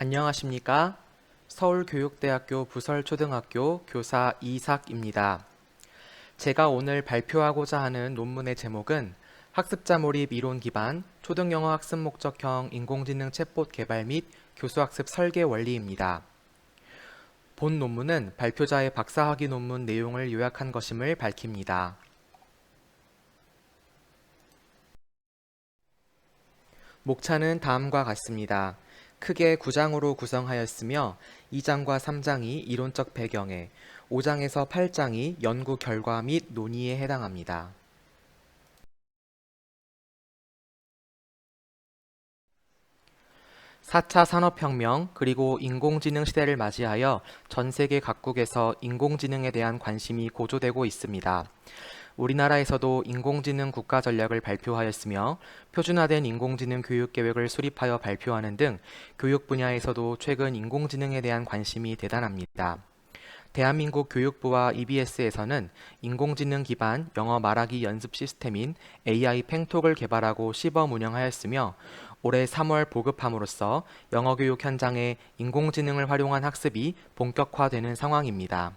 안녕하십니까? 서울교육대학교 부설초등학교 교사 이삭입니다. 제가 오늘 발표하고자 하는 논문의 제목은 학습자 몰입 이론 기반 초등영어 학습 목적형 인공지능 챗봇 개발 및 교수학습 설계 원리입니다. 본 논문은 발표자의 박사학위 논문 내용을 요약한 것임을 밝힙니다. 목차는 다음과 같습니다. 크게 9장으로 구성하였으며 2장과 3장이 이론적 배경에, 5장에서 8장이 연구 결과 및 논의에 해당합니다. (4차) 산업혁명 그리고 인공지능 시대를 맞이하여 전 세계 각국에서 인공지능에 대한 관심이 고조되고 있습니다. 우리나라에서도 인공지능 국가전략을 발표하였으며 표준화된 인공지능 교육계획을 수립하여 발표하는 등 교육 분야에서도 최근 인공지능에 대한 관심이 대단합니다. 대한민국 교육부와 EBS에서는 인공지능 기반 영어 말하기 연습 시스템인 AI 팽톡을 개발하고 시범 운영하였으며 올해 3월 보급함으로써 영어 교육 현장에 인공지능을 활용한 학습이 본격화되는 상황입니다.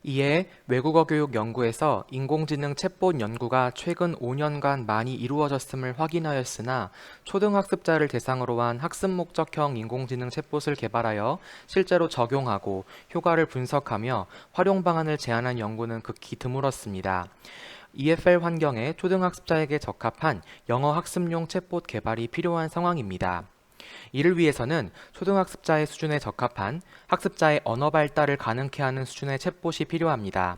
이에 외국어 교육 연구에서 인공지능 챗봇 연구가 최근 5년간 많이 이루어졌음을 확인하였으나 초등학습자를 대상으로 한 학습 목적형 인공지능 챗봇을 개발하여 실제로 적용하고 효과를 분석하며 활용 방안을 제안한 연구는 극히 드물었습니다. EFL 환경에 초등학습자에게 적합한 영어 학습용 챗봇 개발이 필요한 상황입니다. 이를 위해서는 초등학습자의 수준에 적합한 학습자의 언어 발달을 가능케 하는 수준의 챗봇이 필요합니다.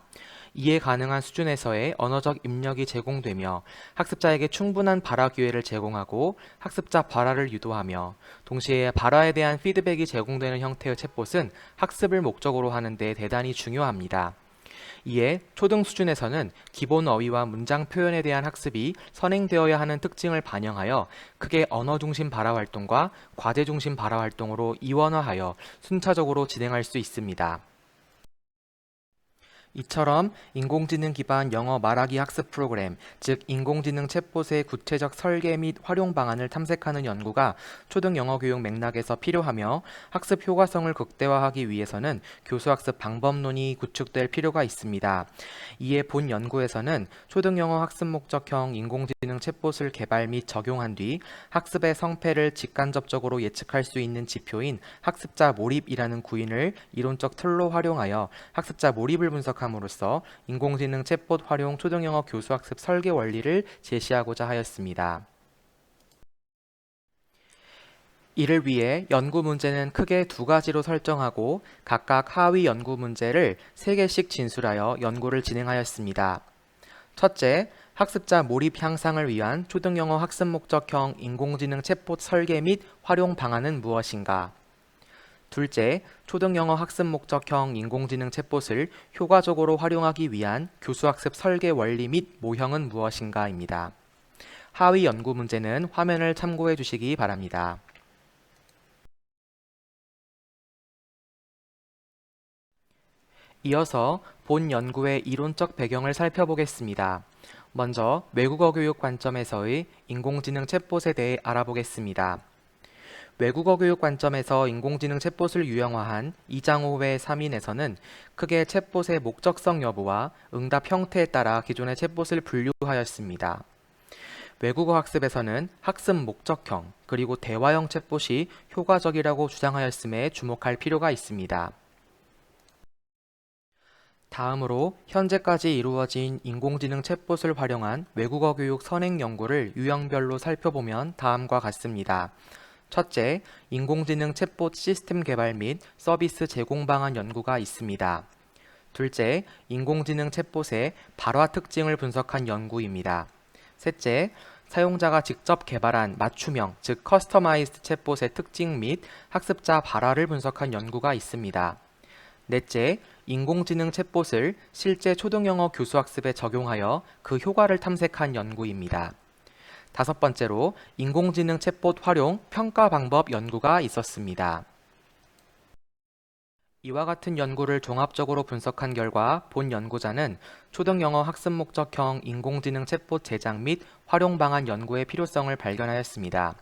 이해 가능한 수준에서의 언어적 입력이 제공되며 학습자에게 충분한 발화 기회를 제공하고 학습자 발화를 유도하며 동시에 발화에 대한 피드백이 제공되는 형태의 챗봇은 학습을 목적으로 하는 데 대단히 중요합니다. 이에 초등 수준에서는 기본 어휘와 문장 표현에 대한 학습이 선행되어야 하는 특징을 반영하여 크게 언어 중심 발화 활동과 과제 중심 발화 활동으로 이원화하여 순차적으로 진행할 수 있습니다. 이처럼 인공지능 기반 영어 말하기 학습 프로그램, 즉 인공지능 챗봇의 구체적 설계 및 활용 방안을 탐색하는 연구가 초등 영어 교육 맥락에서 필요하며 학습 효과성을 극대화하기 위해서는 교수학습 방법론이 구축될 필요가 있습니다. 이에 본 연구에서는 초등 영어 학습 목적형 인공지능 챗봇을 개발 및 적용한 뒤 학습의 성패를 직간접적으로 예측할 수 있는 지표인 학습자 몰입이라는 구인을 이론적 틀로 활용하여 학습자 몰입을 분석함으로써 인공지능 챗봇 활용 초등영어 교수학습 설계 원리를 제시하고자 하였습니다. 이를 위해 연구 문제는 크게 두 가지로 설정하고 각각 하위 연구 문제를 3개씩 진술하여 연구를 진행하였습니다. 첫째, 학습자 몰입 향상을 위한 초등영어 학습 목적형 인공지능 챗봇 설계 및 활용 방안은 무엇인가? 둘째, 초등영어 학습 목적형 인공지능 챗봇을 효과적으로 활용하기 위한 교수학습 설계 원리 및 모형은 무엇인가입니다. 하위 연구 문제는 화면을 참고해 주시기 바랍니다. 이어서 본 연구의 이론적 배경을 살펴보겠습니다. 먼저 외국어 교육 관점에서의 인공지능 챗봇에 대해 알아보겠습니다. 외국어 교육 관점에서 인공지능 챗봇을 유형화한 2장 5회 3인에서는 크게 챗봇의 목적성 여부와 응답 형태에 따라 기존의 챗봇을 분류하였습니다. 외국어 학습에서는 학습 목적형 그리고 대화형 챗봇이 효과적이라고 주장하였음에 주목할 필요가 있습니다. 다음으로 현재까지 이루어진 인공지능 챗봇을 활용한 외국어 교육 선행 연구를 유형별로 살펴보면 다음과 같습니다. 첫째, 인공지능 챗봇 시스템 개발 및 서비스 제공 방안 연구가 있습니다. 둘째, 인공지능 챗봇의 발화 특징을 분석한 연구입니다. 셋째, 사용자가 직접 개발한 맞춤형, 즉 커스터마이즈드 챗봇의 특징 및 학습자 발화를 분석한 연구가 있습니다. 넷째, 인공지능 챗봇을 실제 초등영어 교수학습에 적용하여 그 효과를 탐색한 연구입니다. 다섯 번째로 인공지능 챗봇 활용 평가 방법 연구가 있었습니다. 이와 같은 연구를 종합적으로 분석한 결과 본 연구자는 초등영어 학습 목적형 인공지능 챗봇 제작 및 활용 방안 연구의 필요성을 발견하였습니다.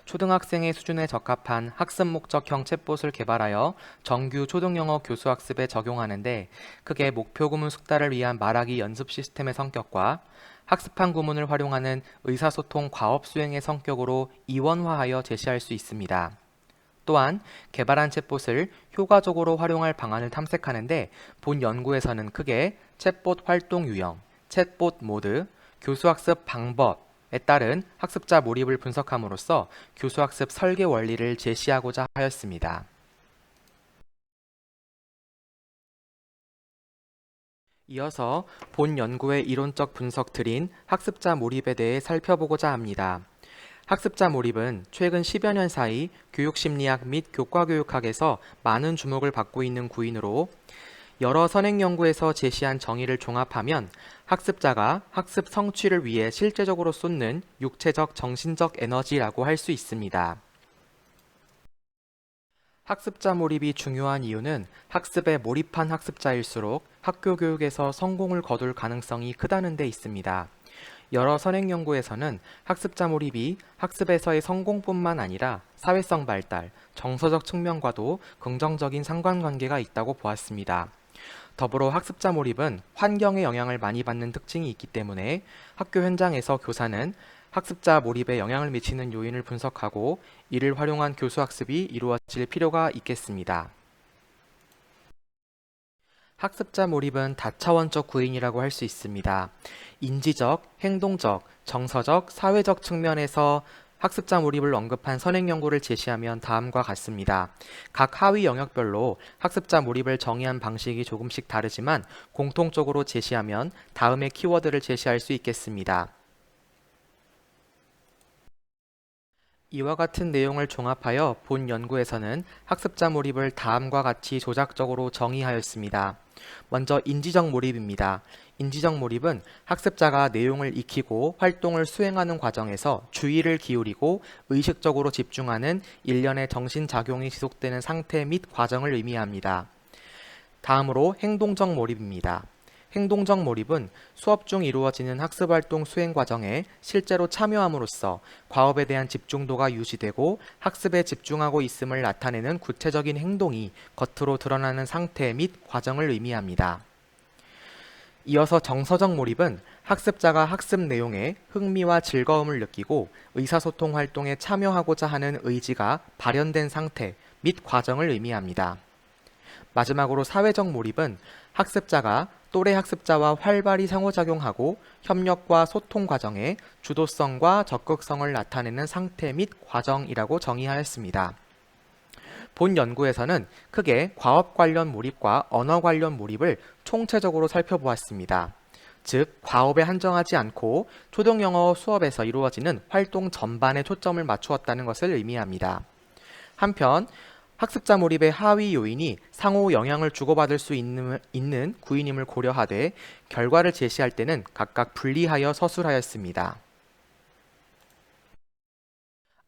초등학생의 수준에 적합한 학습 목적형 챗봇을 개발하여 정규 초등영어 교수학습에 적용하는데 크게 목표 구문 숙달을 위한 말하기 연습 시스템의 성격과 학습한 구문을 활용하는 의사소통 과업 수행의 성격으로 이원화하여 제시할 수 있습니다. 또한 개발한 챗봇을 효과적으로 활용할 방안을 탐색하는데 본 연구에서는 크게 챗봇 활동 유형, 챗봇 모드, 교수학습 방법에 따른 학습자 몰입을 분석함으로써 교수학습 설계 원리를 제시하고자 하였습니다. 이어서 본 연구의 이론적 분석들인 학습자 몰입에 대해 살펴보고자 합니다. 학습자 몰입은 최근 10여 년 사이 교육심리학 및 교과교육학에서 많은 주목을 받고 있는 구인으로 여러 선행 연구에서 제시한 정의를 종합하면 학습자가 학습 성취를 위해 실제적으로 쏟는 육체적, 정신적 에너지라고 할 수 있습니다. 학습자 몰입이 중요한 이유는 학습에 몰입한 학습자일수록 학교 교육에서 성공을 거둘 가능성이 크다는 데 있습니다. 여러 선행 연구에서는 학습자 몰입이 학습에서의 성공뿐만 아니라 사회성 발달, 정서적 측면과도 긍정적인 상관관계가 있다고 보았습니다. 더불어 학습자 몰입은 환경의 영향을 많이 받는 특징이 있기 때문에 학교 현장에서 교사는 학습자 몰입에 영향을 미치는 요인을 분석하고 이를 활용한 교수학습이 이루어질 필요가 있겠습니다. 학습자 몰입은 다차원적 구인이라고 할 수 있습니다. 인지적, 행동적, 정서적, 사회적 측면에서 학습자 몰입을 언급한 선행 연구를 제시하면 다음과 같습니다. 각 하위 영역별로 학습자 몰입을 정의한 방식이 조금씩 다르지만 공통적으로 제시하면 다음의 키워드를 제시할 수 있겠습니다. 이와 같은 내용을 종합하여 본 연구에서는 학습자 몰입을 다음과 같이 조작적으로 정의하였습니다. 먼저 인지적 몰입입니다. 인지적 몰입은 학습자가 내용을 익히고 활동을 수행하는 과정에서 주의를 기울이고 의식적으로 집중하는 일련의 정신작용이 지속되는 상태 및 과정을 의미합니다. 다음으로 행동적 몰입입니다. 행동적 몰입은 수업 중 이루어지는 학습활동 수행 과정에 실제로 참여함으로써 과업에 대한 집중도가 유지되고 학습에 집중하고 있음을 나타내는 구체적인 행동이 겉으로 드러나는 상태 및 과정을 의미합니다. 이어서 정서적 몰입은 학습자가 학습 내용에 흥미와 즐거움을 느끼고 의사소통 활동에 참여하고자 하는 의지가 발현된 상태 및 과정을 의미합니다. 마지막으로 사회적 몰입은 학습자가 또래 학습자와 활발히 상호작용하고 협력과 소통 과정에 주도성과 적극성을 나타내는 상태 및 과정이라고 정의하였습니다. 본 연구에서는 크게 과업 관련 몰입과 언어 관련 몰입을 총체적으로 살펴보았습니다. 즉, 과업에 한정하지 않고 초등영어 수업에서 이루어지는 활동 전반에 초점을 맞추었다는 것을 의미합니다. 한편 학습자 몰입의 하위 요인이 상호 영향을 주고받을 수 있는 구인임을 고려하되 결과를 제시할 때는 각각 분리하여 서술하였습니다.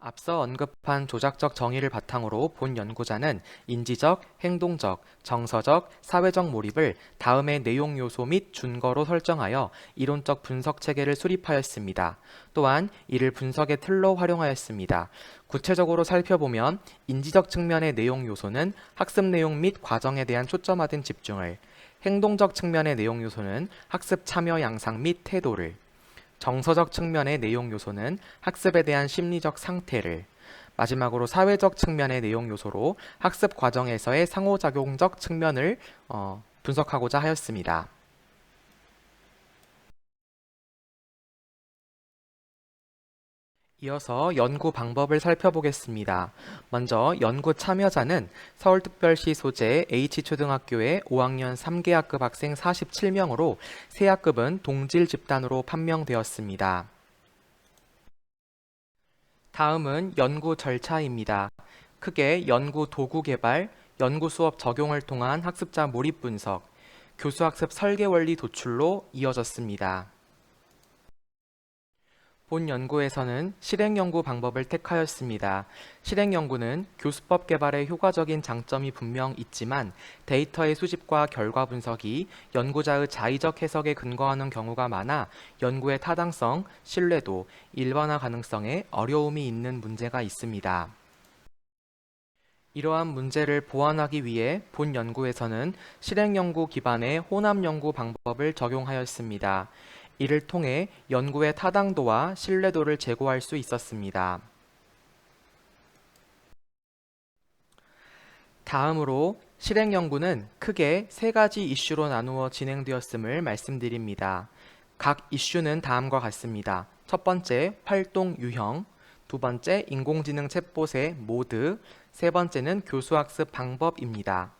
앞서 언급한 조작적 정의를 바탕으로 본 연구자는 인지적, 행동적, 정서적, 사회적 몰입을 다음의 내용 요소 및 준거로 설정하여 이론적 분석 체계를 수립하였습니다. 또한 이를 분석의 틀로 활용하였습니다. 구체적으로 살펴보면 인지적 측면의 내용 요소는 학습 내용 및 과정에 대한 초점화된 집중을, 행동적 측면의 내용 요소는 학습 참여 양상 및 태도를, 정서적 측면의 내용 요소는 학습에 대한 심리적 상태를, 마지막으로 사회적 측면의 내용 요소로 학습 과정에서의 상호작용적 측면을 분석하고자 하였습니다. 이어서 연구 방법을 살펴보겠습니다. 먼저 연구 참여자는 서울특별시 소재 H초등학교의 5학년 3개학급 학생 47명으로 세 학급은 동질 집단으로 판명되었습니다. 다음은 연구 절차입니다. 크게 연구 도구 개발, 연구 수업 적용을 통한 학습자 몰입 분석, 교수학습 설계 원리 도출로 이어졌습니다. 본 연구에서는 실행 연구 방법을 택하였습니다. 실행 연구는 교수법 개발에 효과적인 장점이 분명 있지만 데이터의 수집과 결과 분석이 연구자의 자의적 해석에 근거하는 경우가 많아 연구의 타당성, 신뢰도, 일반화 가능성에 어려움이 있는 문제가 있습니다. 이러한 문제를 보완하기 위해 본 연구에서는 실행 연구 기반의 혼합 연구 방법을 적용하였습니다. 이를 통해 연구의 타당도와 신뢰도를 제고할 수 있었습니다. 다음으로 실행 연구는 크게 세 가지 이슈로 나누어 진행되었음을 말씀드립니다. 각 이슈는 다음과 같습니다. 첫 번째, 활동 유형, 두 번째, 인공지능 챗봇의 모드, 세 번째는 교수학습 방법입니다.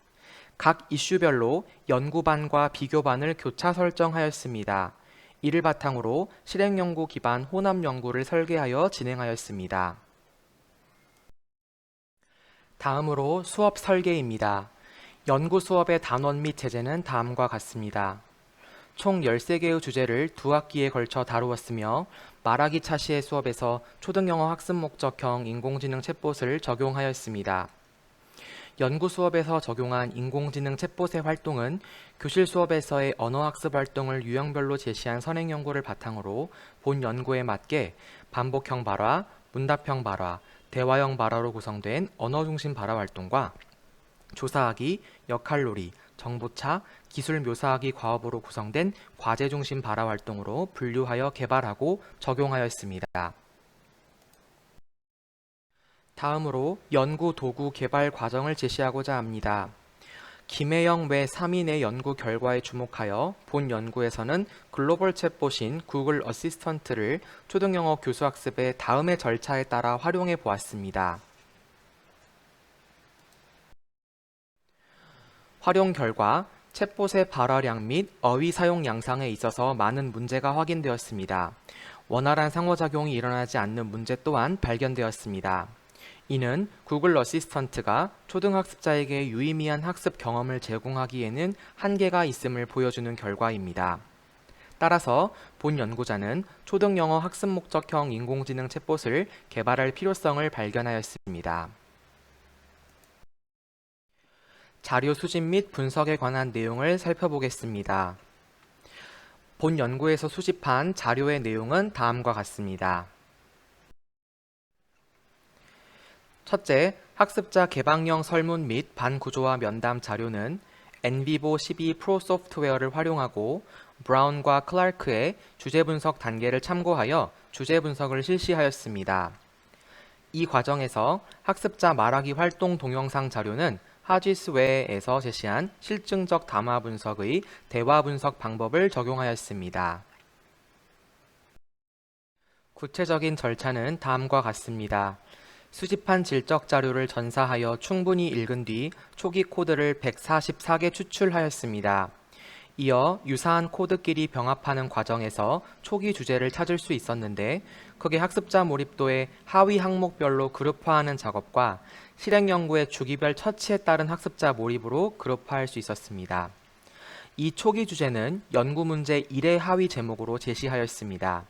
각 이슈별로 연구반과 비교반을 교차 설정하였습니다. 이를 바탕으로 실행 연구 기반 혼합 연구를 설계하여 진행하였습니다. 다음으로 수업 설계입니다. 연구 수업의 단원 및 제재는 다음과 같습니다. 총 13개의 주제를 두 학기에 걸쳐 다루었으며 말하기 차시의 수업에서 초등영어 학습 목적형 인공지능 챗봇을 적용하였습니다. 연구 수업에서 적용한 인공지능 챗봇의 활동은 교실 수업에서의 언어학습 활동을 유형별로 제시한 선행 연구를 바탕으로 본 연구에 맞게 반복형 발화, 문답형 발화, 대화형 발화로 구성된 언어중심 발화 활동과 조사하기, 역할놀이, 정보차, 기술 묘사하기 과업으로 구성된 과제중심 발화 활동으로 분류하여 개발하고 적용하였습니다. 다음으로 연구 도구 개발 과정을 제시하고자 합니다. 김혜영 외 3인의 연구 결과에 주목하여 본 연구에서는 글로벌 챗봇인 구글 어시스턴트를 초등영어 교수학습의 다음의 절차에 따라 활용해 보았습니다. 활용 결과 챗봇의 발화량 및 어휘 사용 양상에 있어서 많은 문제가 확인되었습니다. 원활한 상호작용이 일어나지 않는 문제 또한 발견되었습니다. 이는 구글 어시스턴트가 초등학습자에게 유의미한 학습 경험을 제공하기에는 한계가 있음을 보여주는 결과입니다. 따라서 본 연구자는 초등영어 학습 목적형 인공지능 챗봇을 개발할 필요성을 발견하였습니다. 자료 수집 및 분석에 관한 내용을 살펴보겠습니다. 본 연구에서 수집한 자료의 내용은 다음과 같습니다. 첫째, 학습자 개방형 설문 및 반구조화 면담 자료는 NVivo 12 프로 소프트웨어를 활용하고 브라운과 클라크의 주제 분석 단계를 참고하여 주제 분석을 실시하였습니다. 이 과정에서 학습자 말하기 활동 동영상 자료는 하지스웨에서 제시한 실증적 담화 분석의 대화 분석 방법을 적용하였습니다. 구체적인 절차는 다음과 같습니다. 수집한 질적 자료를 전사하여 충분히 읽은 뒤 초기 코드를 144개 추출하였습니다. 이어 유사한 코드끼리 병합하는 과정에서 초기 주제를 찾을 수 있었는데 크게 학습자 몰입도의 하위 항목별로 그룹화하는 작업과 실행 연구의 주기별 처치에 따른 학습자 몰입으로 그룹화할 수 있었습니다. 이 초기 주제는 연구 문제 1의 하위 제목으로 제시하였습니다.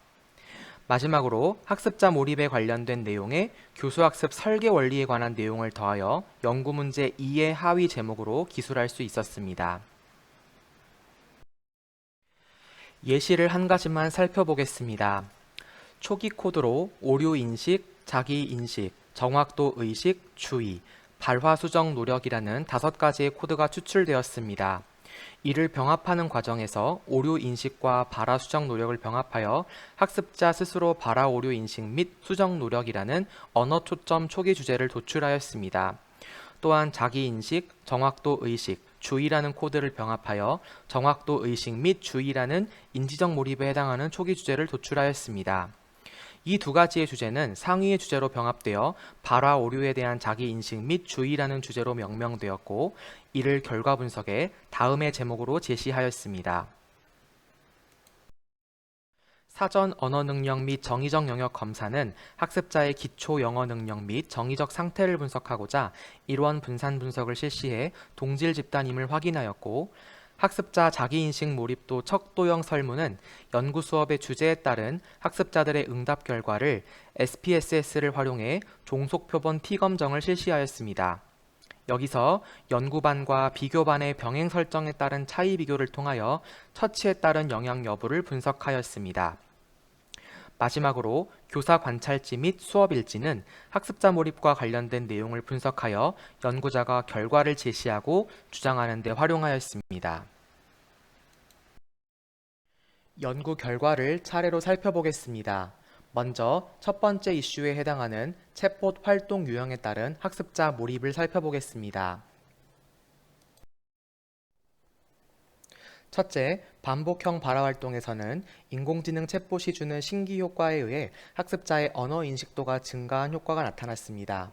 마지막으로 학습자 몰입에 관련된 내용에 교수학습 설계 원리에 관한 내용을 더하여 연구 문제 2의 하위 제목으로 기술할 수 있었습니다. 예시를 한 가지만 살펴보겠습니다. 초기 코드로 오류 인식, 자기 인식, 정확도 의식, 주의, 발화 수정 노력이라는 5가지의 코드가 추출되었습니다. 이를 병합하는 과정에서 오류 인식과 발화 수정 노력을 병합하여 학습자 스스로 발화 오류 인식 및 수정 노력이라는 언어 초점 초기 주제를 도출하였습니다. 또한 자기 인식, 정확도 의식, 주의라는 코드를 병합하여 정확도 의식 및 주의라는 인지적 몰입에 해당하는 초기 주제를 도출하였습니다. 이 두 가지의 주제는 상위의 주제로 병합되어 발화 오류에 대한 자기 인식 및 주의라는 주제로 명명되었고 이를 결과 분석에 다음의 제목으로 제시하였습니다. 사전 언어 능력 및 정의적 영역 검사는 학습자의 기초 영어 능력 및 정의적 상태를 분석하고자 일원 분산 분석을 실시해 동질 집단임을 확인하였고 학습자 자기인식 몰입도 척도형 설문은 연구 수업의 주제에 따른 학습자들의 응답 결과를 SPSS를 활용해 종속표본 T검정을 실시하였습니다. 여기서 연구반과 비교반의 병행 설정에 따른 차이 비교를 통하여 처치에 따른 영향 여부를 분석하였습니다. 마지막으로 교사 관찰지 및 수업 일지는 학습자 몰입과 관련된 내용을 분석하여 연구자가 결과를 제시하고 주장하는 데 활용하였습니다. 연구 결과를 차례로 살펴보겠습니다. 먼저 첫 번째 이슈에 해당하는 챗봇 활동 유형에 따른 학습자 몰입을 살펴보겠습니다. 첫째, 반복형 발화 활동에서는 인공지능 챗봇이 주는 신기 효과에 의해 학습자의 언어 인식도가 증가한 효과가 나타났습니다.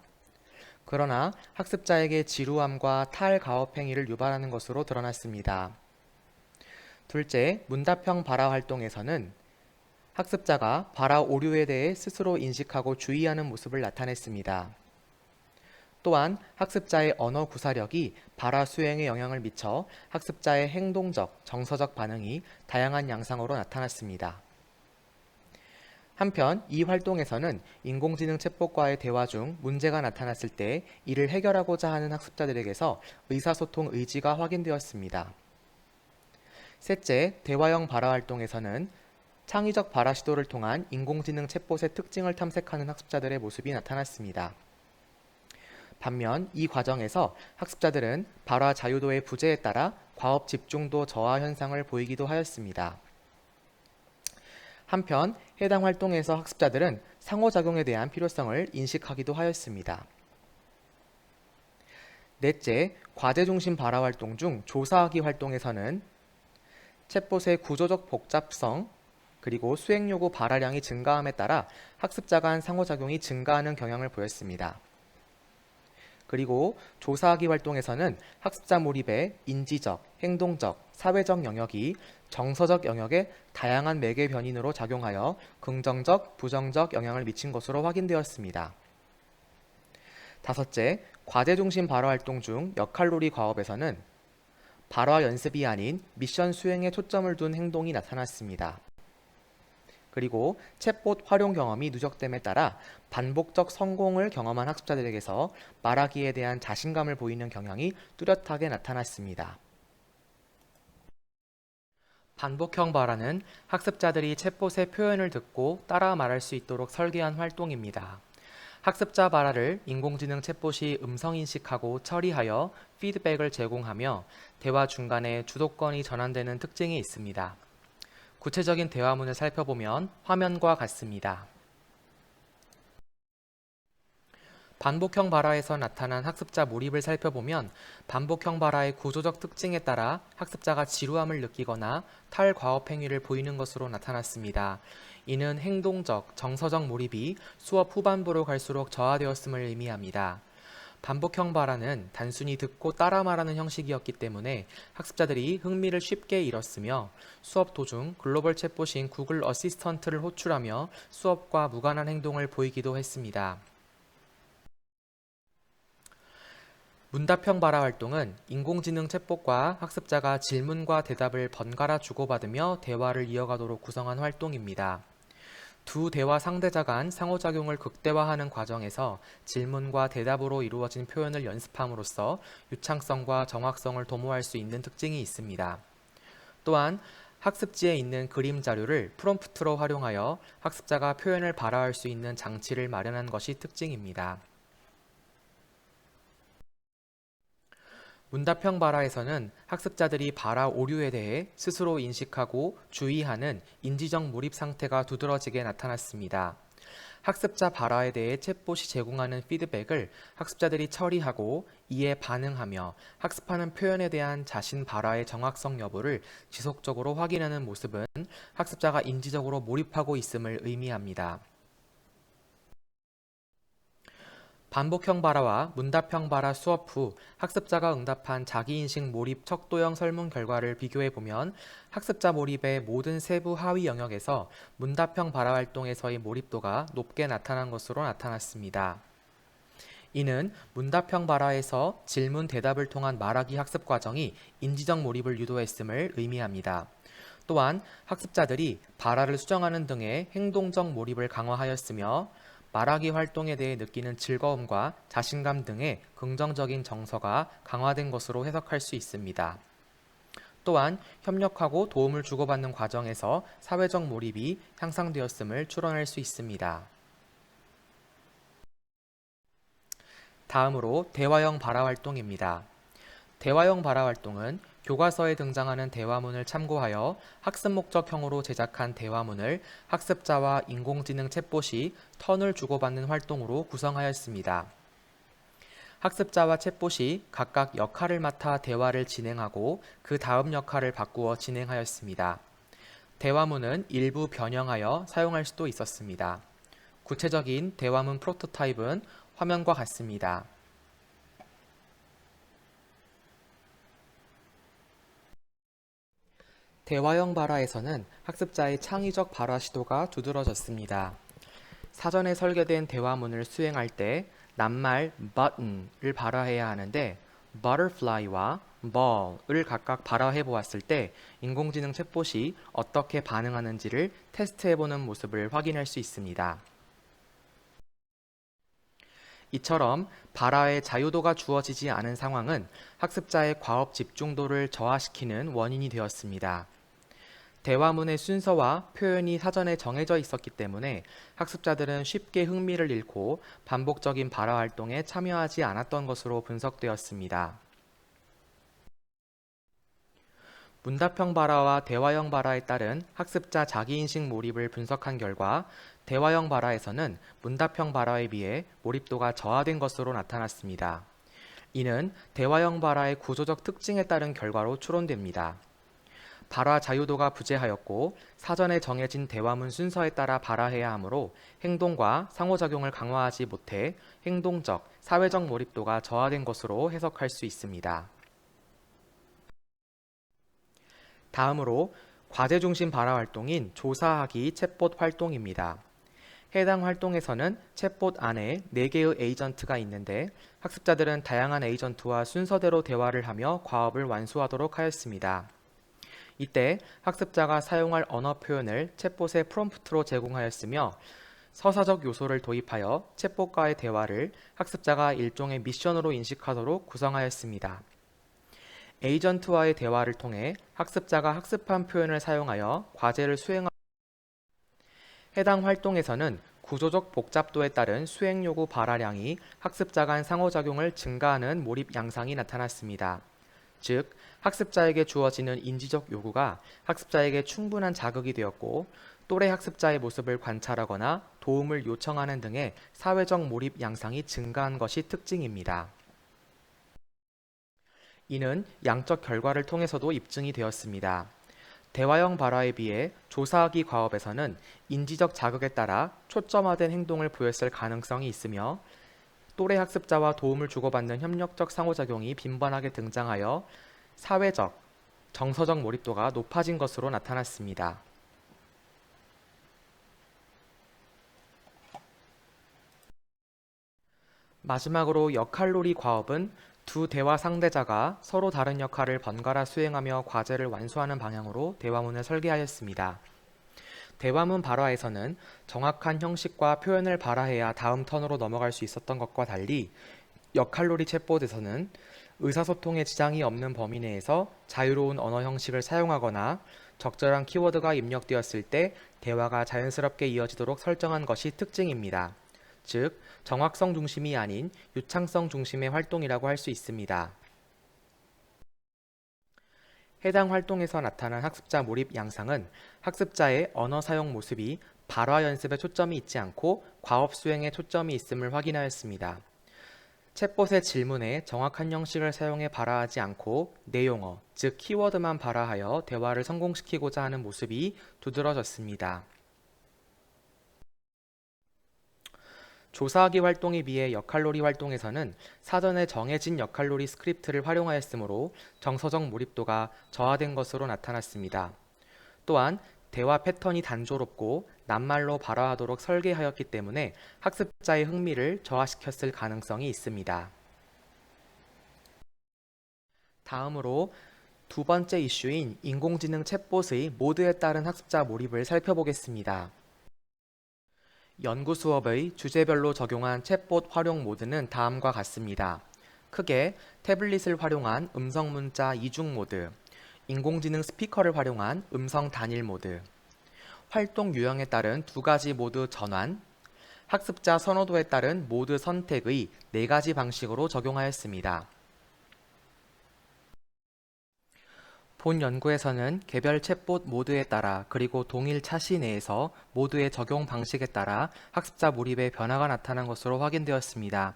그러나 학습자에게 지루함과 탈가업 행위를 유발하는 것으로 드러났습니다. 둘째, 문답형 발화 활동에서는 학습자가 발화 오류에 대해 스스로 인식하고 주의하는 모습을 나타냈습니다. 또한 학습자의 언어 구사력이 발화 수행에 영향을 미쳐 학습자의 행동적, 정서적 반응이 다양한 양상으로 나타났습니다. 한편 이 활동에서는 인공지능 챗봇과의 대화 중 문제가 나타났을 때 이를 해결하고자 하는 학습자들에게서 의사소통 의지가 확인되었습니다. 셋째, 대화형 발화 활동에서는 창의적 발화 시도를 통한 인공지능 챗봇의 특징을 탐색하는 학습자들의 모습이 나타났습니다. 반면 이 과정에서 학습자들은 발화 자유도의 부재에 따라 과업 집중도 저하 현상을 보이기도 하였습니다. 한편 해당 활동에서 학습자들은 상호작용에 대한 필요성을 인식하기도 하였습니다. 넷째, 과제 중심 발화 활동 중 조사하기 활동에서는 챗봇의 구조적 복잡성, 그리고 수행 요구 발화량이 증가함에 따라 학습자 간 상호작용이 증가하는 경향을 보였습니다. 그리고 조사하기 활동에서는 학습자 몰입의 인지적, 행동적, 사회적 영역이 정서적 영역의 다양한 매개 변인으로 작용하여 긍정적, 부정적 영향을 미친 것으로 확인되었습니다. 다섯째, 과제 중심 발화 활동 중 역할놀이 과업에서는 발화 연습이 아닌 미션 수행에 초점을 둔 행동이 나타났습니다. 그리고 챗봇 활용 경험이 누적됨에 따라 반복적 성공을 경험한 학습자들에게서 말하기에 대한 자신감을 보이는 경향이 뚜렷하게 나타났습니다. 반복형 발화는 학습자들이 챗봇의 표현을 듣고 따라 말할 수 있도록 설계한 활동입니다. 학습자 발화를 인공지능 챗봇이 음성 인식하고 처리하여 피드백을 제공하며 대화 중간에 주도권이 전환되는 특징이 있습니다. 구체적인 대화문을 살펴보면 화면과 같습니다. 반복형 발화에서 나타난 학습자 몰입을 살펴보면 반복형 발화의 구조적 특징에 따라 학습자가 지루함을 느끼거나 탈과업 행위를 보이는 것으로 나타났습니다. 이는 행동적, 정서적 몰입이 수업 후반부로 갈수록 저하되었음을 의미합니다. 반복형 발화는 단순히 듣고 따라 말하는 형식이었기 때문에 학습자들이 흥미를 쉽게 잃었으며 수업 도중 글로벌 챗봇인 구글 어시스턴트를 호출하며 수업과 무관한 행동을 보이기도 했습니다. 문답형 발화 활동은 인공지능 챗봇과 학습자가 질문과 대답을 번갈아 주고받으며 대화를 이어가도록 구성한 활동입니다. 두 대화 상대자 간 상호작용을 극대화하는 과정에서 질문과 대답으로 이루어진 표현을 연습함으로써 유창성과 정확성을 도모할 수 있는 특징이 있습니다. 또한 학습지에 있는 그림 자료를 프롬프트로 활용하여 학습자가 표현을 발화할 수 있는 장치를 마련한 것이 특징입니다. 문답형 발화에서는 학습자들이 발화 오류에 대해 스스로 인식하고 주의하는 인지적 몰입 상태가 두드러지게 나타났습니다. 학습자 발화에 대해 챗봇이 제공하는 피드백을 학습자들이 처리하고 이에 반응하며 학습하는 표현에 대한 자신 발화의 정확성 여부를 지속적으로 확인하는 모습은 학습자가 인지적으로 몰입하고 있음을 의미합니다. 반복형 발화와 문답형 발화 수업 후 학습자가 응답한 자기인식 몰입 척도형 설문 결과를 비교해보면 학습자 몰입의 모든 세부 하위 영역에서 문답형 발화 활동에서의 몰입도가 높게 나타난 것으로 나타났습니다. 이는 문답형 발화에서 질문 대답을 통한 말하기 학습 과정이 인지적 몰입을 유도했음을 의미합니다. 또한 학습자들이 발화를 수정하는 등의 행동적 몰입을 강화하였으며 말하기 활동에 대해 느끼는 즐거움과 자신감 등의 긍정적인 정서가 강화된 것으로 해석할 수 있습니다. 또한 협력하고 도움을 주고받는 과정에서 사회적 몰입이 향상되었음을 추론할 수 있습니다. 다음으로 대화형 발화 활동입니다. 대화형 발화 활동은 교과서에 등장하는 대화문을 참고하여 학습 목적형으로 제작한 대화문을 학습자와 인공지능 챗봇이 턴을 주고받는 활동으로 구성하였습니다. 학습자와 챗봇이 각각 역할을 맡아 대화를 진행하고 그 다음 역할을 바꾸어 진행하였습니다. 대화문은 일부 변형하여 사용할 수도 있었습니다. 구체적인 대화문 프로토타입은 화면과 같습니다. 대화형 발화에서는 학습자의 창의적 발화 시도가 두드러졌습니다. 사전에 설계된 대화문을 수행할 때 낱말 button을 발화해야 하는데 butterfly와 ball을 각각 발화해 보았을 때 인공지능 챗봇이 어떻게 반응하는지를 테스트해보는 모습을 확인할 수 있습니다. 이처럼 발화에 자유도가 주어지지 않은 상황은 학습자의 과업 집중도를 저하시키는 원인이 되었습니다. 대화문의 순서와 표현이 사전에 정해져 있었기 때문에 학습자들은 쉽게 흥미를 잃고 반복적인 발화 활동에 참여하지 않았던 것으로 분석되었습니다. 문답형 발화와 대화형 발화에 따른 학습자 자기인식 몰입을 분석한 결과 대화형 발화에서는 문답형 발화에 비해 몰입도가 저하된 것으로 나타났습니다. 이는 대화형 발화의 구조적 특징에 따른 결과로 추론됩니다. 발화 자유도가 부재하였고 사전에 정해진 대화문 순서에 따라 발화해야 하므로 행동과 상호작용을 강화하지 못해 행동적, 사회적 몰입도가 저하된 것으로 해석할 수 있습니다. 다음으로 과제 중심 발화 활동인 조사하기 챗봇 활동입니다. 해당 활동에서는 챗봇 안에 4개의 에이전트가 있는데 학습자들은 다양한 에이전트와 순서대로 대화를 하며 과업을 완수하도록 하였습니다. 이때 학습자가 사용할 언어 표현을 챗봇의 프롬프트로 제공하였으며 서사적 요소를 도입하여 챗봇과의 대화를 학습자가 일종의 미션으로 인식하도록 구성하였습니다. 에이전트와의 대화를 통해 학습자가 학습한 표현을 사용하여 과제를 수행하고 해당 활동에서는 구조적 복잡도에 따른 수행 요구 발화량이 학습자 간 상호작용을 증가하는 몰입 양상이 나타났습니다. 즉, 학습자에게 주어지는 인지적 요구가 학습자에게 충분한 자극이 되었고 또래 학습자의 모습을 관찰하거나 도움을 요청하는 등의 사회적 몰입 양상이 증가한 것이 특징입니다. 이는 양적 결과를 통해서도 입증이 되었습니다. 대화형 발화에 비해 조사하기 과업에서는 인지적 자극에 따라 초점화된 행동을 보였을 가능성이 있으며 또래 학습자와 도움을 주고받는 협력적 상호작용이 빈번하게 등장하여 사회적, 정서적 몰입도가 높아진 것으로 나타났습니다. 마지막으로 역할놀이 과업은 두 대화 상대자가 서로 다른 역할을 번갈아 수행하며 과제를 완수하는 방향으로 대화문을 설계하였습니다. 대화문 발화에서는 정확한 형식과 표현을 발화해야 다음 턴으로 넘어갈 수 있었던 것과 달리 역할놀이 챗봇에서는 의사소통에 지장이 없는 범위 내에서 자유로운 언어 형식을 사용하거나 적절한 키워드가 입력되었을 때 대화가 자연스럽게 이어지도록 설정한 것이 특징입니다. 즉, 정확성 중심이 아닌 유창성 중심의 활동이라고 할 수 있습니다. 해당 활동에서 나타난 학습자 몰입 양상은 학습자의 언어 사용 모습이 발화 연습에 초점이 있지 않고 과업 수행에 초점이 있음을 확인하였습니다. 챗봇의 질문에 정확한 형식을 사용해 발화하지 않고 내용어, 즉 키워드만 발화하여 대화를 성공시키고자 하는 모습이 두드러졌습니다. 조사하기 활동에 비해 역할놀이 활동에서는 사전에 정해진 역할놀이 스크립트를 활용하였으므로 정서적 몰입도가 저하된 것으로 나타났습니다. 또한 대화 패턴이 단조롭고 낱말로 발화하도록 설계하였기 때문에 학습자의 흥미를 저하시켰을 가능성이 있습니다. 다음으로 두 번째 이슈인 인공지능 챗봇의 모드에 따른 학습자 몰입을 살펴보겠습니다. 연구 수업의 주제별로 적용한 챗봇 활용 모드는 다음과 같습니다. 크게 태블릿을 활용한 음성 문자 이중 모드, 인공지능 스피커를 활용한 음성 단일 모드, 활동 유형에 따른 두 가지 모드 전환, 학습자 선호도에 따른 모드 선택의 네 가지 방식으로 적용하였습니다. 본 연구에서는 개별 챗봇 모드에 따라 그리고 동일 차시 내에서 모드의 적용 방식에 따라 학습자 몰입의 변화가 나타난 것으로 확인되었습니다.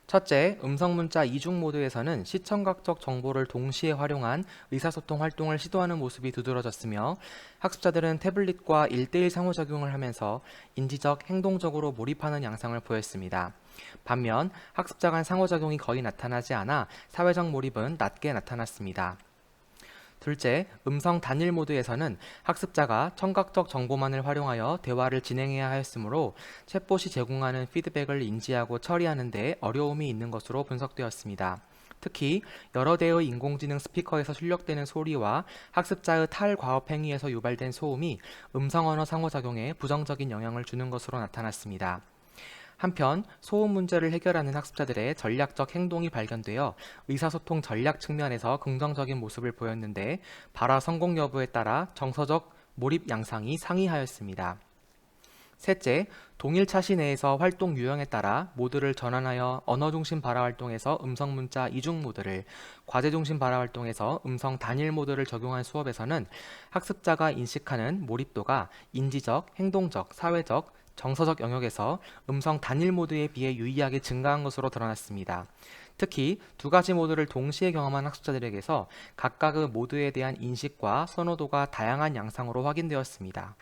첫째, 음성문자 이중 모드에서는 시청각적 정보를 동시에 활용한 의사소통 활동을 시도하는 모습이 두드러졌으며 학습자들은 태블릿과 1대1 상호작용을 하면서 인지적, 행동적으로 몰입하는 양상을 보였습니다. 반면 학습자 간 상호작용이 거의 나타나지 않아 사회적 몰입은 낮게 나타났습니다. 둘째, 음성 단일 모드에서는 학습자가 청각적 정보만을 활용하여 대화를 진행해야 하였으므로 챗봇이 제공하는 피드백을 인지하고 처리하는 데 어려움이 있는 것으로 분석되었습니다. 특히 여러 대의 인공지능 스피커에서 출력되는 소리와 학습자의 탈과업 행위에서 유발된 소음이 음성언어 상호작용에 부정적인 영향을 주는 것으로 나타났습니다. 한편 소음 문제를 해결하는 학습자들의 전략적 행동이 발견되어 의사소통 전략 측면에서 긍정적인 모습을 보였는데 발화 성공 여부에 따라 정서적 몰입 양상이 상이하였습니다. 셋째, 동일 차시 내에서 활동 유형에 따라 모드를 전환하여 언어 중심 발화 활동에서 음성 문자 이중 모드를, 과제 중심 발화 활동에서 음성 단일 모드를 적용한 수업에서는 학습자가 인식하는 몰입도가 인지적, 행동적, 사회적, 정서적 영역에서 음성 단일 모드에 비해 유의하게 증가한 것으로 드러났습니다. 특히 두 가지 모드를 동시에 경험한 학습자들에게서 각각의 모드에 대한 인식과 선호도가 다양한 양상으로 확인되었습니다.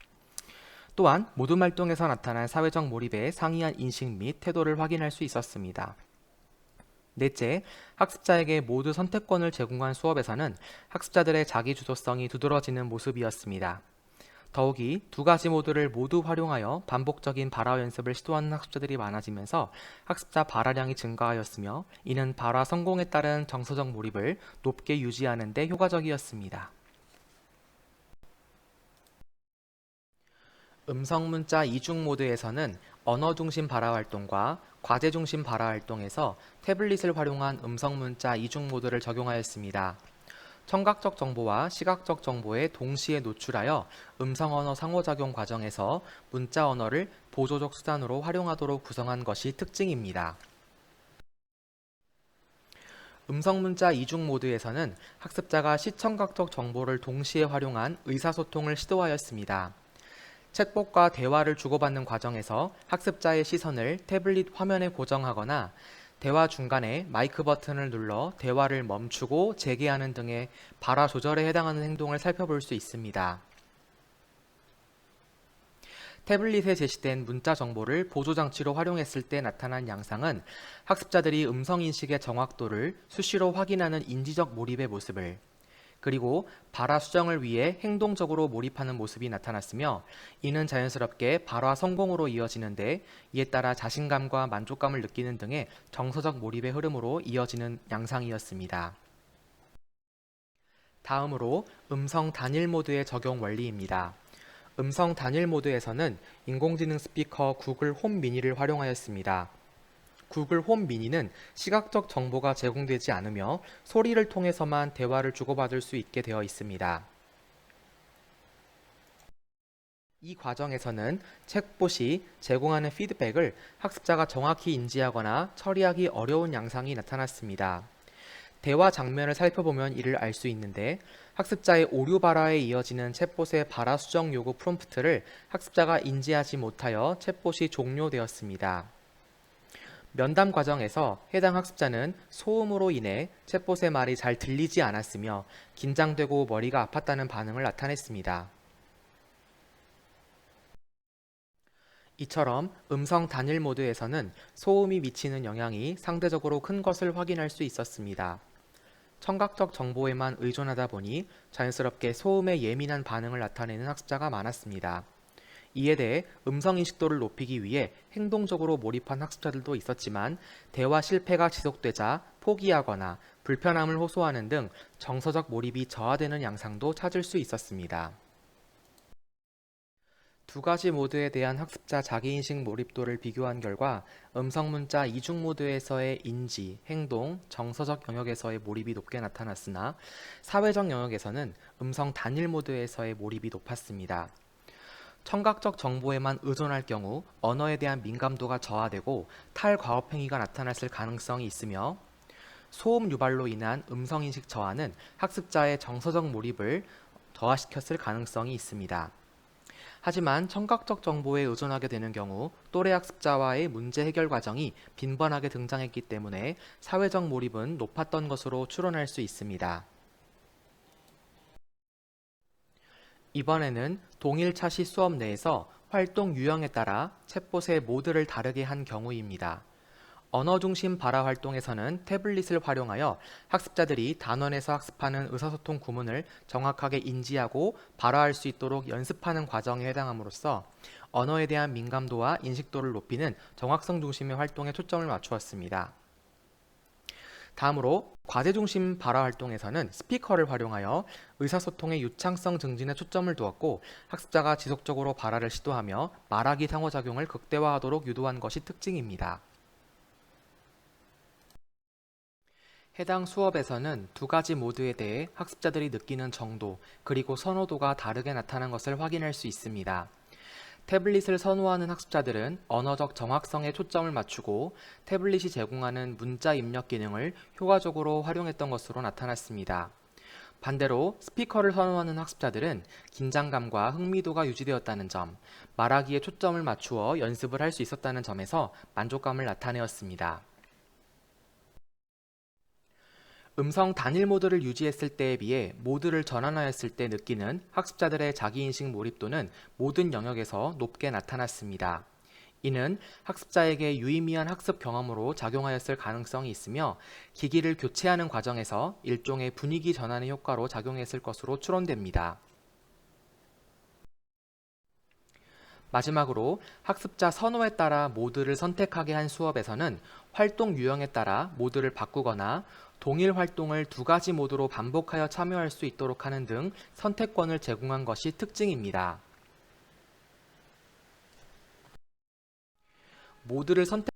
또한 모둠 활동에서 나타난 사회적 몰입의 상이한 인식 및 태도를 확인할 수 있었습니다. 넷째, 학습자에게 모두 선택권을 제공한 수업에서는 학습자들의 자기주도성이 두드러지는 모습이었습니다. 더욱이 두 가지 모드를 모두 활용하여 반복적인 발화 연습을 시도하는 학습자들이 많아지면서 학습자 발화량이 증가하였으며 이는 발화 성공에 따른 정서적 몰입을 높게 유지하는 데 효과적이었습니다. 음성 문자 이중 모드에서는 언어 중심 발화 활동과 과제 중심 발화 활동에서 태블릿을 활용한 음성 문자 이중 모드를 적용하였습니다. 청각적 정보와 시각적 정보에 동시에 노출하여 음성 언어 상호작용 과정에서 문자 언어를 보조적 수단으로 활용하도록 구성한 것이 특징입니다. 음성 문자 이중 모드에서는 학습자가 시청각적 정보를 동시에 활용한 의사소통을 시도하였습니다. 챗봇과 대화를 주고받는 과정에서 학습자의 시선을 태블릿 화면에 고정하거나 대화 중간에 마이크 버튼을 눌러 대화를 멈추고 재개하는 등의 발화 조절에 해당하는 행동을 살펴볼 수 있습니다. 태블릿에 제시된 문자 정보를 보조장치로 활용했을 때 나타난 양상은 학습자들이 음성인식의 정확도를 수시로 확인하는 인지적 몰입의 모습을, 그리고 발화 수정을 위해 행동적으로 몰입하는 모습이 나타났으며 이는 자연스럽게 발화 성공으로 이어지는데 이에 따라 자신감과 만족감을 느끼는 등의 정서적 몰입의 흐름으로 이어지는 양상이었습니다. 다음으로 음성 단일 모드의 적용 원리입니다. 음성 단일 모드에서는 인공지능 스피커 구글 홈 미니를 활용하였습니다. 구글 홈 미니는 시각적 정보가 제공되지 않으며 소리를 통해서만 대화를 주고받을 수 있게 되어 있습니다. 이 과정에서는 챗봇이 제공하는 피드백을 학습자가 정확히 인지하거나 처리하기 어려운 양상이 나타났습니다. 대화 장면을 살펴보면 이를 알 수 있는데 학습자의 오류 발화에 이어지는 챗봇의 발화 수정 요구 프롬프트를 학습자가 인지하지 못하여 챗봇이 종료되었습니다. 면담 과정에서 해당 학습자는 소음으로 인해 챗봇의 말이 잘 들리지 않았으며 긴장되고 머리가 아팠다는 반응을 나타냈습니다. 이처럼 음성 단일 모드에서는 소음이 미치는 영향이 상대적으로 큰 것을 확인할 수 있었습니다. 청각적 정보에만 의존하다 보니 자연스럽게 소음에 예민한 반응을 나타내는 학습자가 많았습니다. 이에 대해 음성 인식도를 높이기 위해 행동적으로 몰입한 학습자들도 있었지만 대화 실패가 지속되자 포기하거나 불편함을 호소하는 등 정서적 몰입이 저하되는 양상도 찾을 수 있었습니다. 두 가지 모드에 대한 학습자 자기인식 몰입도를 비교한 결과 음성 문자 이중 모드에서의 인지, 행동, 정서적 영역에서의 몰입이 높게 나타났으나 사회적 영역에서는 음성 단일 모드에서의 몰입이 높았습니다. 청각적 정보에만 의존할 경우 언어에 대한 민감도가 저하되고 탈과업행위가 나타났을 가능성이 있으며 소음 유발로 인한 음성인식 저하는 학습자의 정서적 몰입을 저하시켰을 가능성이 있습니다. 하지만 청각적 정보에 의존하게 되는 경우 또래 학습자와의 문제 해결 과정이 빈번하게 등장했기 때문에 사회적 몰입은 높았던 것으로 추론할 수 있습니다. 이번에는 동일 차시 수업 내에서 활동 유형에 따라 챗봇의 모드를 다르게 한 경우입니다. 언어 중심 발화 활동에서는 태블릿을 활용하여 학습자들이 단원에서 학습하는 의사소통 구문을 정확하게 인지하고 발화할 수 있도록 연습하는 과정에 해당함으로써 언어에 대한 민감도와 인식도를 높이는 정확성 중심의 활동에 초점을 맞추었습니다. 다음으로 과제 중심 발화 활동에서는 스피커를 활용하여 의사소통의 유창성 증진에 초점을 두었고 학습자가 지속적으로 발화를 시도하며 말하기 상호작용을 극대화하도록 유도한 것이 특징입니다. 해당 수업에서는 두 가지 모드에 대해 학습자들이 느끼는 정도 그리고 선호도가 다르게 나타난 것을 확인할 수 있습니다. 태블릿을 선호하는 학습자들은 언어적 정확성에 초점을 맞추고 태블릿이 제공하는 문자 입력 기능을 효과적으로 활용했던 것으로 나타났습니다. 반대로 스피커를 선호하는 학습자들은 긴장감과 흥미도가 유지되었다는 점, 말하기에 초점을 맞추어 연습을 할 수 있었다는 점에서 만족감을 나타내었습니다. 음성 단일 모드를 유지했을 때에 비해 모드를 전환하였을 때 느끼는 학습자들의 자기인식 몰입도는 모든 영역에서 높게 나타났습니다. 이는 학습자에게 유의미한 학습 경험으로 작용하였을 가능성이 있으며 기기를 교체하는 과정에서 일종의 분위기 전환의 효과로 작용했을 것으로 추론됩니다. 마지막으로 학습자 선호에 따라 모드를 선택하게 한 수업에서는 활동 유형에 따라 모드를 바꾸거나 동일 활동을 두 가지 모드로 반복하여 참여할 수 있도록 하는 등 선택권을 제공한 것이 특징입니다. 모드를 선택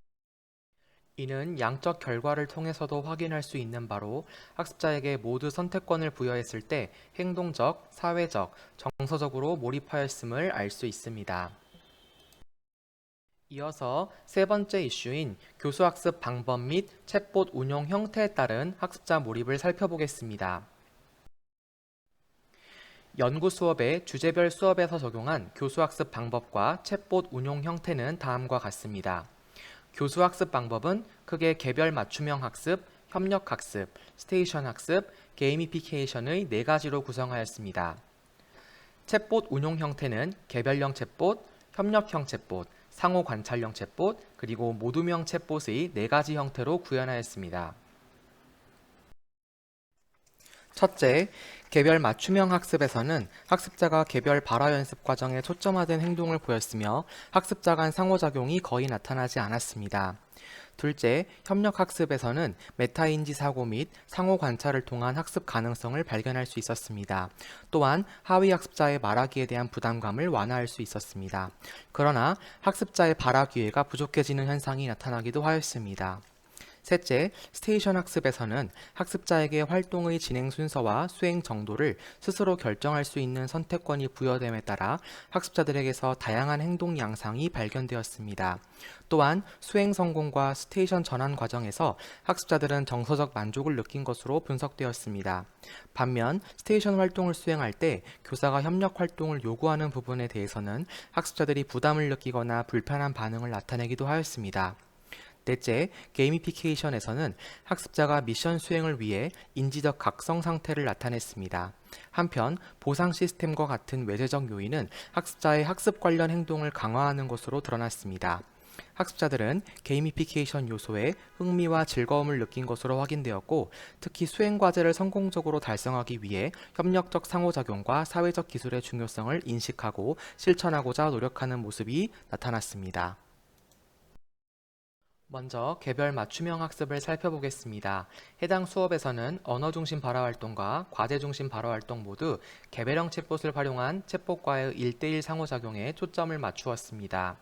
이는 양적 결과를 통해서도 확인할 수 있는 바로 학습자에게 모드 선택권을 부여했을 때 행동적, 사회적, 정서적으로 몰입하였음을 알 수 있습니다. 이어서 세 번째 이슈인 교수학습 방법 및 챗봇 운용 형태에 따른 학습자 몰입을 살펴보겠습니다. 연구 수업의 주제별 수업에서 적용한 교수학습 방법과 챗봇 운용 형태는 다음과 같습니다. 교수학습 방법은 크게 개별 맞춤형 학습, 협력 학습, 스테이션 학습, 게이미피케이션의 네 가지로 구성하였습니다. 챗봇 운용 형태는 개별형 챗봇, 협력형 챗봇, 상호 관찰형 챗봇, 그리고 모두명 챗봇의 네 가지 형태로 구현하였습니다. 첫째, 개별 맞춤형 학습에서는 학습자가 개별 발화 연습 과정에 초점화된 행동을 보였으며 학습자 간 상호작용이 거의 나타나지 않았습니다. 둘째, 협력 학습에서는 메타인지 사고 및 상호 관찰을 통한 학습 가능성을 발견할 수 있었습니다. 또한 하위 학습자의 말하기에 대한 부담감을 완화할 수 있었습니다. 그러나 학습자의 발화 기회가 부족해지는 현상이 나타나기도 하였습니다. 셋째, 스테이션 학습에서는 학습자에게 활동의 진행 순서와 수행 정도를 스스로 결정할 수 있는 선택권이 부여됨에 따라 학습자들에게서 다양한 행동 양상이 발견되었습니다. 또한 수행 성공과 스테이션 전환 과정에서 학습자들은 정서적 만족을 느낀 것으로 분석되었습니다. 반면 스테이션 활동을 수행할 때 교사가 협력 활동을 요구하는 부분에 대해서는 학습자들이 부담을 느끼거나 불편한 반응을 나타내기도 하였습니다. 넷째, 게이미피케이션에서는 학습자가 미션 수행을 위해 인지적 각성 상태를 나타냈습니다. 한편 보상 시스템과 같은 외재적 요인은 학습자의 학습 관련 행동을 강화하는 것으로 드러났습니다. 학습자들은 게이미피케이션 요소에 흥미와 즐거움을 느낀 것으로 확인되었고, 특히 수행 과제를 성공적으로 달성하기 위해 협력적 상호작용과 사회적 기술의 중요성을 인식하고 실천하고자 노력하는 모습이 나타났습니다. 먼저 개별 맞춤형 학습을 살펴보겠습니다. 해당 수업에서는 언어 중심 발화 활동과 과제 중심 발화 활동 모두 개별형 챗봇을 활용한 챗봇과의 1대1 상호작용에 초점을 맞추었습니다.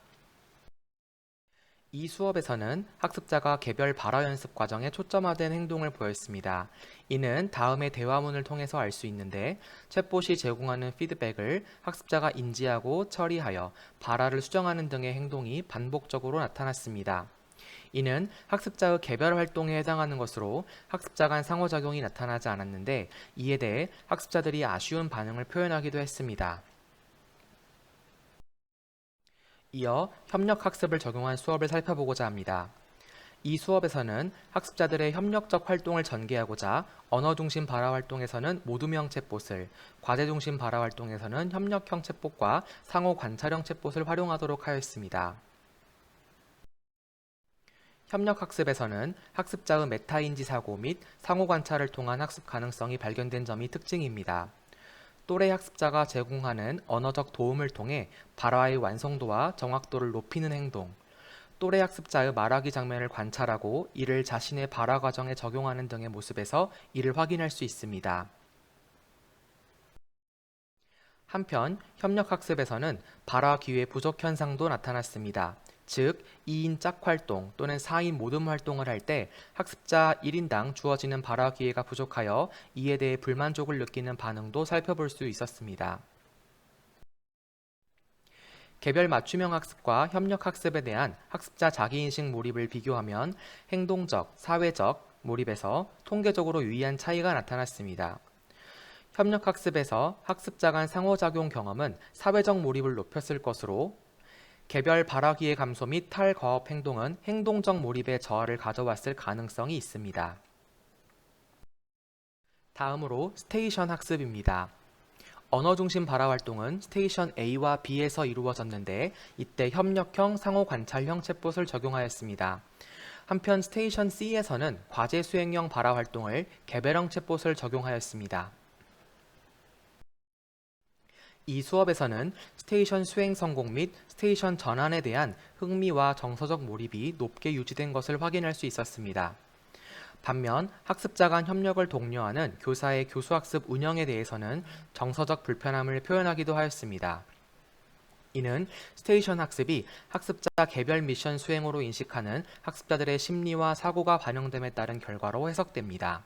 이 수업에서는 학습자가 개별 발화 연습 과정에 초점화된 행동을 보였습니다. 이는 다음의 대화문을 통해서 알 수 있는데, 챗봇이 제공하는 피드백을 학습자가 인지하고 처리하여 발화를 수정하는 등의 행동이 반복적으로 나타났습니다. 이는 학습자의 개별 활동에 해당하는 것으로 학습자 간 상호작용이 나타나지 않았는데, 이에 대해 학습자들이 아쉬운 반응을 표현하기도 했습니다. 이어 협력학습을 적용한 수업을 살펴보고자 합니다. 이 수업에서는 학습자들의 협력적 활동을 전개하고자 언어 중심 발화 활동에서는 모두명 챗봇을, 과제 중심 발화 활동에서는 협력형 챗봇과 상호 관찰형 챗봇을 활용하도록 하였습니다. 협력학습에서는 학습자의 메타인지 사고 및 상호 관찰을 통한 학습 가능성이 발견된 점이 특징입니다. 또래 학습자가 제공하는 언어적 도움을 통해 발화의 완성도와 정확도를 높이는 행동, 또래 학습자의 말하기 장면을 관찰하고 이를 자신의 발화 과정에 적용하는 등의 모습에서 이를 확인할 수 있습니다. 한편 협력학습에서는 발화 기회 부족 현상도 나타났습니다. 즉, 2인 짝 활동 또는 4인 모듬 활동을 할 때 학습자 1인당 주어지는 발화 기회가 부족하여 이에 대해 불만족을 느끼는 반응도 살펴볼 수 있었습니다. 개별 맞춤형 학습과 협력 학습에 대한 학습자 자기인식 몰입을 비교하면 행동적, 사회적 몰입에서 통계적으로 유의한 차이가 나타났습니다. 협력 학습에서 학습자 간 상호작용 경험은 사회적 몰입을 높였을 것으로, 개별 발화기의 감소 및 탈과업 행동은 행동적 몰입의 저하를 가져왔을 가능성이 있습니다. 다음으로 스테이션 학습입니다. 언어 중심 발화 활동은 스테이션 A와 B에서 이루어졌는데, 이때 협력형 상호 관찰형 챗봇을 적용하였습니다. 한편 스테이션 C에서는 과제 수행형 발화 활동을 개별형 챗봇을 적용하였습니다. 이 수업에서는 스테이션 수행 성공 및 스테이션 전환에 대한 흥미와 정서적 몰입이 높게 유지된 것을 확인할 수 있었습니다. 반면 학습자 간 협력을 독려하는 교사의 교수학습 운영에 대해서는 정서적 불편함을 표현하기도 하였습니다. 이는 스테이션 학습이 학습자 개별 미션 수행으로 인식하는 학습자들의 심리와 사고가 반영됨에 따른 결과로 해석됩니다.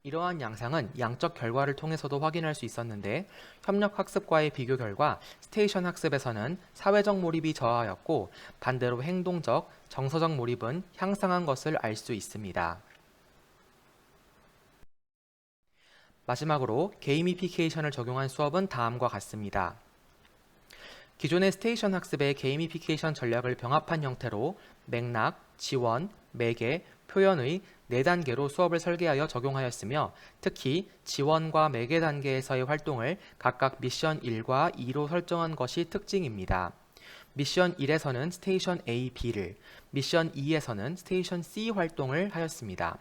이러한 양상은 양적 결과를 통해서도 확인할 수 있었는데, 협력 학습과의 비교 결과 스테이션 학습에서는 사회적 몰입이 저하였고, 반대로 행동적, 정서적 몰입은 향상한 것을 알 수 있습니다. 마지막으로 게이미피케이션을 적용한 수업은 다음과 같습니다. 기존의 스테이션 학습의 게이미피케이션 전략을 병합한 형태로 맥락, 지원, 매개, 표현의 4단계로 수업을 설계하여 적용하였으며, 특히 지원과 매개 단계에서의 활동을 각각 미션 1과 2로 설정한 것이 특징입니다. 미션 1에서는 스테이션 A, B를, 미션 2에서는 스테이션 C 활동을 하였습니다.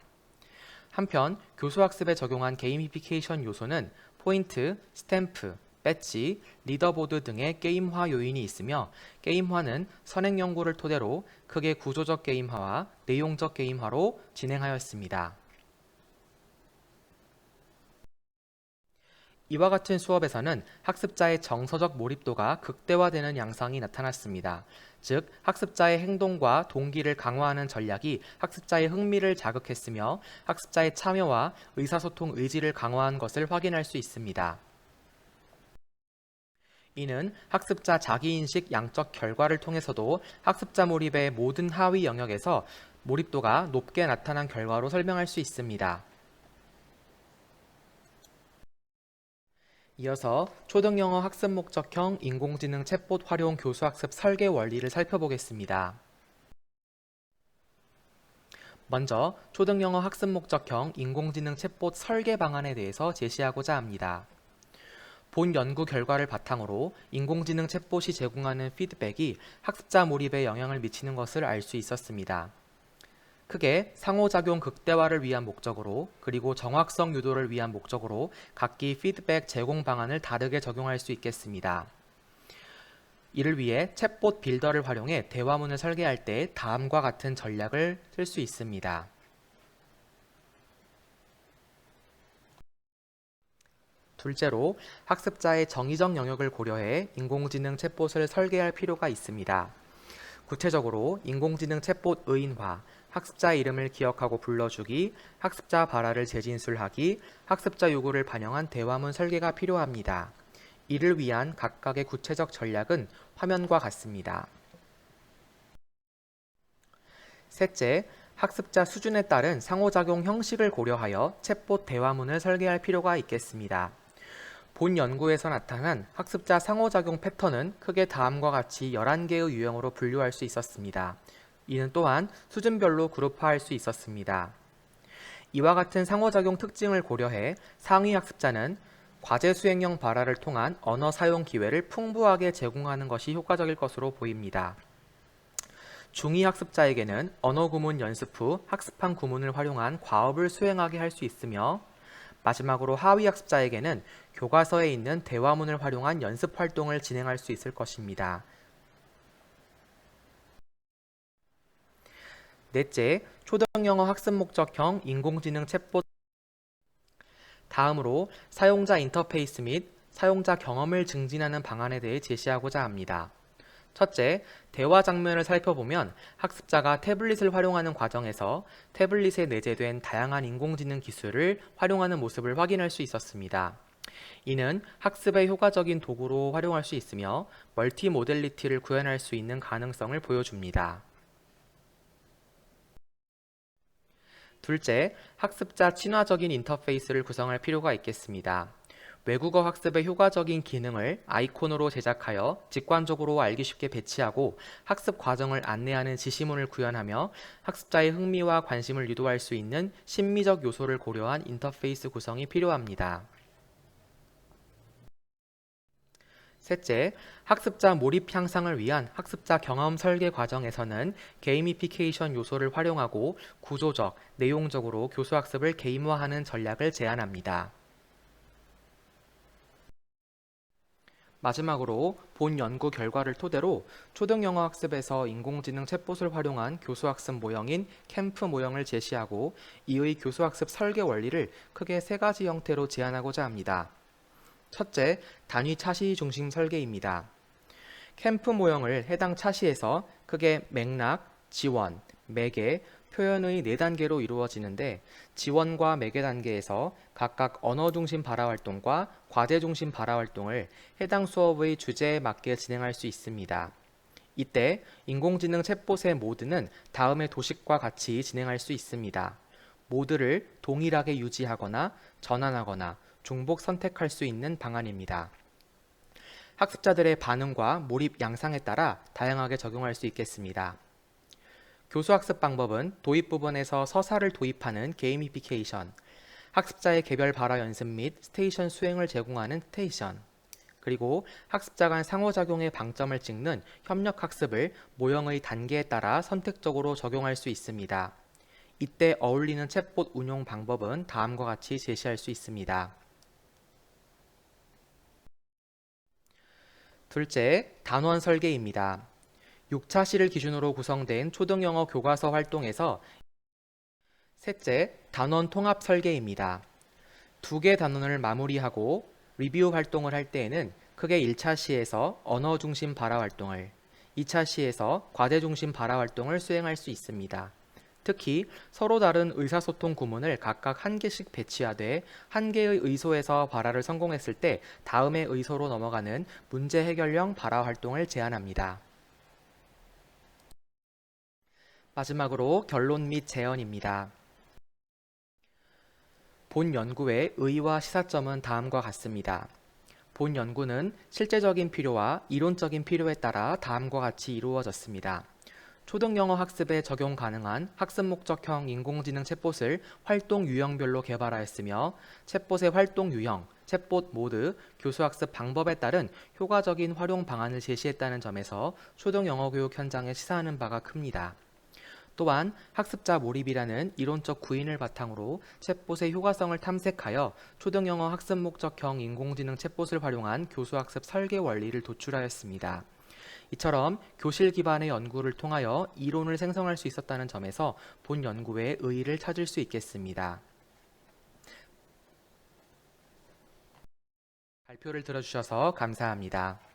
한편 교수학습에 적용한 게이미피케이션 요소는 포인트, 스탬프, 배지, 리더보드 등의 게임화 요인이 있으며, 게임화는 선행 연구를 토대로 크게 구조적 게임화와 내용적 게임화로 진행하였습니다. 이와 같은 수업에서는 학습자의 정서적 몰입도가 극대화되는 양상이 나타났습니다. 즉, 학습자의 행동과 동기를 강화하는 전략이 학습자의 흥미를 자극했으며, 학습자의 참여와 의사소통 의지를 강화한 것을 확인할 수 있습니다. 이는 학습자 자기인식 양적 결과를 통해서도 학습자 몰입의 모든 하위 영역에서 몰입도가 높게 나타난 결과로 설명할 수 있습니다. 이어서 초등영어 학습 목적형 인공지능 챗봇 활용 교수학습 설계 원리를 살펴보겠습니다. 먼저 초등영어 학습 목적형 인공지능 챗봇 설계 방안에 대해서 제시하고자 합니다. 본 연구 결과를 바탕으로 인공지능 챗봇이 제공하는 피드백이 학습자 몰입에 영향을 미치는 것을 알 수 있었습니다. 크게 상호작용 극대화를 위한 목적으로 그리고 정확성 유도를 위한 목적으로 각기 피드백 제공 방안을 다르게 적용할 수 있겠습니다. 이를 위해 챗봇 빌더를 활용해 대화문을 설계할 때 다음과 같은 전략을 쓸 수 있습니다. 둘째로 학습자의 정의적 영역을 고려해 인공지능 챗봇을 설계할 필요가 있습니다. 구체적으로 인공지능 챗봇 의인화, 학습자 이름을 기억하고 불러주기, 학습자 발화를 재진술하기, 학습자 요구를 반영한 대화문 설계가 필요합니다. 이를 위한 각각의 구체적 전략은 화면과 같습니다. 셋째, 학습자 수준에 따른 상호작용 형식을 고려하여 챗봇 대화문을 설계할 필요가 있겠습니다. 본 연구에서 나타난 학습자 상호작용 패턴은 크게 다음과 같이 11개의 유형으로 분류할 수 있었습니다. 이는 또한 수준별로 그룹화할 수 있었습니다. 이와 같은 상호작용 특징을 고려해 상위 학습자는 과제 수행형 발화를 통한 언어 사용 기회를 풍부하게 제공하는 것이 효과적일 것으로 보입니다. 중위 학습자에게는 언어 구문 연습 후 학습한 구문을 활용한 과업을 수행하게 할 수 있으며 마지막으로 하위 학습자에게는 교과서에 있는 대화문을 활용한 연습 활동을 진행할 수 있을 것입니다. 넷째, 초등영어 학습 목적형 인공지능 챗봇. 다음으로 사용자 인터페이스 및 사용자 경험을 증진하는 방안에 대해 제시하고자 합니다. 첫째, 대화 장면을 살펴보면 학습자가 태블릿을 활용하는 과정에서 태블릿에 내재된 다양한 인공지능 기술을 활용하는 모습을 확인할 수 있었습니다. 이는 학습의 효과적인 도구로 활용할 수 있으며 멀티 모델리티를 구현할 수 있는 가능성을 보여줍니다. 둘째, 학습자 친화적인 인터페이스를 구성할 필요가 있겠습니다. 외국어 학습의 효과적인 기능을 아이콘으로 제작하여 직관적으로 알기 쉽게 배치하고 학습 과정을 안내하는 지시문을 구현하며 학습자의 흥미와 관심을 유도할 수 있는 심미적 요소를 고려한 인터페이스 구성이 필요합니다. 셋째, 학습자 몰입 향상을 위한 학습자 경험 설계 과정에서는 게이미피케이션 요소를 활용하고 구조적, 내용적으로 교수학습을 게임화하는 전략을 제안합니다. 마지막으로 본 연구 결과를 토대로 초등영어 학습에서 인공지능 챗봇을 활용한 교수학습 모형인 캠프 모형을 제시하고 이의 교수학습 설계 원리를 크게 세 가지 형태로 제안하고자 합니다. 첫째, 단위 차시 중심 설계입니다. 캠프 모형을 해당 차시에서 크게 맥락, 지원, 매개, 표현의 4단계로 이루어지는데 지원과 매개 단계에서 각각 언어 중심 발화 활동과 과제 중심 발화 활동을 해당 수업의 주제에 맞게 진행할 수 있습니다. 이때 인공지능 챗봇의 모드는 다음의 도식과 같이 진행할 수 있습니다. 모드를 동일하게 유지하거나 전환하거나 중복 선택할 수 있는 방안입니다. 학습자들의 반응과 몰입 양상에 따라 다양하게 적용할 수 있겠습니다. 교수학습 방법은 도입 부분에서 서사를 도입하는 게이미피케이션, 학습자의 개별 발화 연습 및 스테이션 수행을 제공하는 스테이션, 그리고 학습자 간 상호작용의 방점을 찍는 협력학습을 모형의 단계에 따라 선택적으로 적용할 수 있습니다. 이때 어울리는 챗봇 운용 방법은 다음과 같이 제시할 수 있습니다. 둘째, 단원 설계입니다. 6차시를 기준으로 구성된 초등영어 교과서 활동에서 셋째, 단원 통합 설계입니다. 2개 단원을 마무리하고 리뷰 활동을 할 때에는 크게 1차시에서 언어 중심 발화 활동을, 2차시에서 과제 중심 발화 활동을 수행할 수 있습니다. 특히 서로 다른 의사소통 구문을 각각 한 개씩 배치하되 한 개의 의소에서 발화를 성공했을 때 다음의 의소로 넘어가는 문제 해결형 발화 활동을 제안합니다. 마지막으로 결론 및 제언입니다. 본 연구의 의의와 시사점은 다음과 같습니다. 본 연구는 실제적인 필요와 이론적인 필요에 따라 다음과 같이 이루어졌습니다. 초등영어 학습에 적용 가능한 학습 목적형 인공지능 챗봇을 활동 유형별로 개발하였으며 챗봇의 활동 유형, 챗봇 모드, 교수학습 방법에 따른 효과적인 활용 방안을 제시했다는 점에서 초등영어 교육 현장에 시사하는 바가 큽니다. 또한 학습자 몰입이라는 이론적 구인을 바탕으로 챗봇의 효과성을 탐색하여 초등영어 학습 목적형 인공지능 챗봇을 활용한 교수학습 설계 원리를 도출하였습니다. 이처럼 교실 기반의 연구를 통하여 이론을 생성할 수 있었다는 점에서 본 연구의 의의를 찾을 수 있겠습니다. 발표를 들어주셔서 감사합니다.